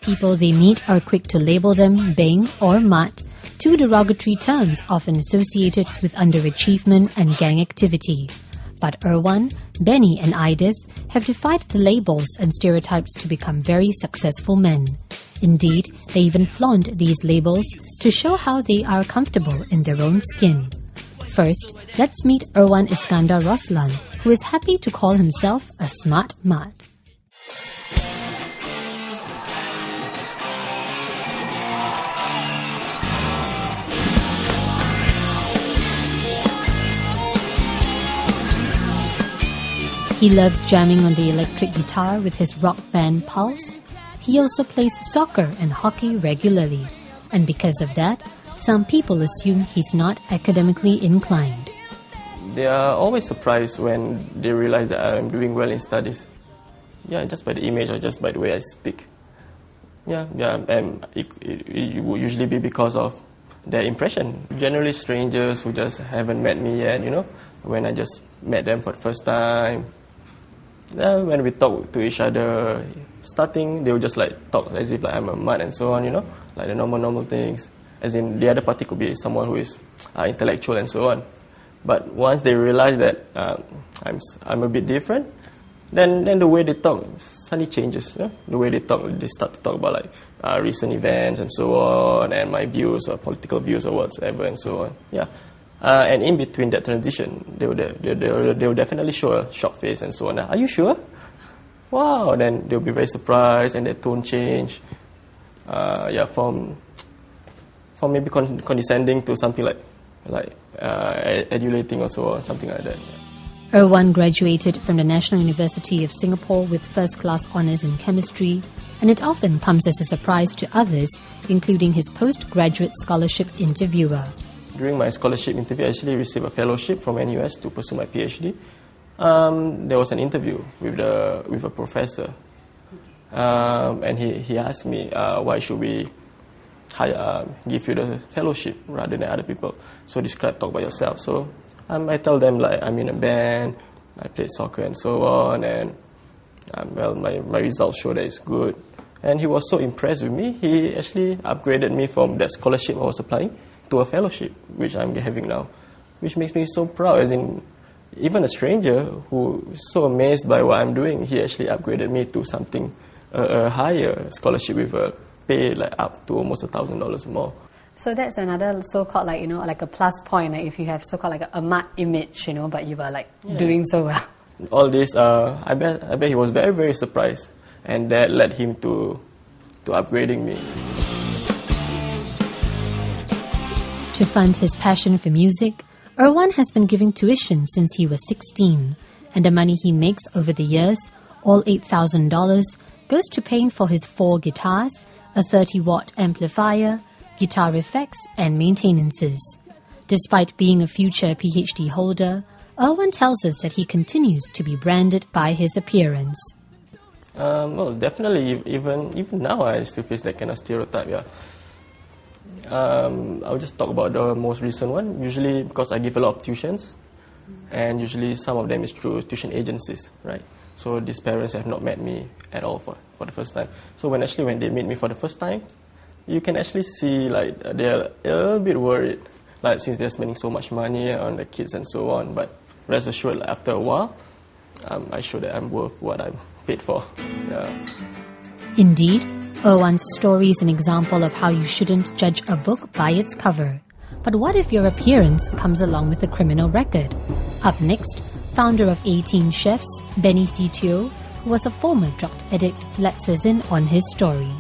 People they meet are quick to label them Beng or Mat, two derogatory terms often associated with underachievement and gang activity. But Irwan, Benny and Idis have defied the labels and stereotypes to become very successful men. Indeed, they even flaunt these labels to show how they are comfortable in their own skin. First, let's meet Irwan Iskandar Roslan, who is happy to call himself a smart mat. He loves jamming on the electric guitar with his rock band Pulse. He also plays soccer and hockey regularly. And because of that, some people assume he's not academically inclined. They are always surprised when they realize that I'm doing well in studies. Yeah, just by the image or just by the way I speak. And it would usually be because of their impression. Generally strangers who just haven't met me yet, when I just met them for the first time. When we talk to each other, starting, they would just talk as if I'm a mud and so on, like the normal things. As in, the other party could be someone who is intellectual and so on. But once they realize that I'm a bit different, then the way they talk suddenly changes. The way they talk, they start to talk about recent events and so on, and my views or political views or whatsoever and so on. And in between that transition, they will definitely show a shocked face and so on. Are you sure? Wow! Then they'll be very surprised and their tone change. From maybe condescending to something like adulating or so on, something like that. Irwan graduated from the National University of Singapore with first-class honours in chemistry, and it often comes as a surprise to others, including his postgraduate scholarship interviewer. During my scholarship interview, I actually received a fellowship from NUS to pursue my PhD. There was an interview with a professor, and he asked me, why should we give you the fellowship rather than other people? So talk about yourself. So I tell them I'm in a band, I played soccer and so on, and my results show that it's good. And he was so impressed with me, he actually upgraded me from that scholarship I was applying to a fellowship, which I'm having now, which makes me so proud. As in, even a stranger who is so amazed by what I'm doing, he actually upgraded me to something, a higher scholarship with a pay up to almost $1,000 more. So that's another so-called like a plus point, if you have so-called a mat image, but you were doing so well. All this, I bet he was very, very surprised, and that led him to upgrading me. To fund his passion for music, Irwan has been giving tuition since he was 16, and the money he makes over the years, all $8,000, goes to paying for his 4 guitars, a 30-watt amplifier, guitar effects, and maintenances. Despite being a future PhD holder, Irwan tells us that he continues to be branded by his appearance. Well, definitely, even now I still face that kind of stereotype, I'll just talk about the most recent one, usually because I give a lot of tuitions, and usually some of them is through tuition agencies, right? So these parents have not met me at all for the first time. So when they meet me for the first time, you can actually see they're a little bit worried, since they're spending so much money on the kids and so on. But rest assured, after a while, I show that I'm worth what I'm paid for. Indeed, Irwan's story is an example of how you shouldn't judge a book by its cover. But what if your appearance comes along with a criminal record? Up next, founder of 18 Chefs, Benny CTO, who was a former drug addict, lets us in on his story.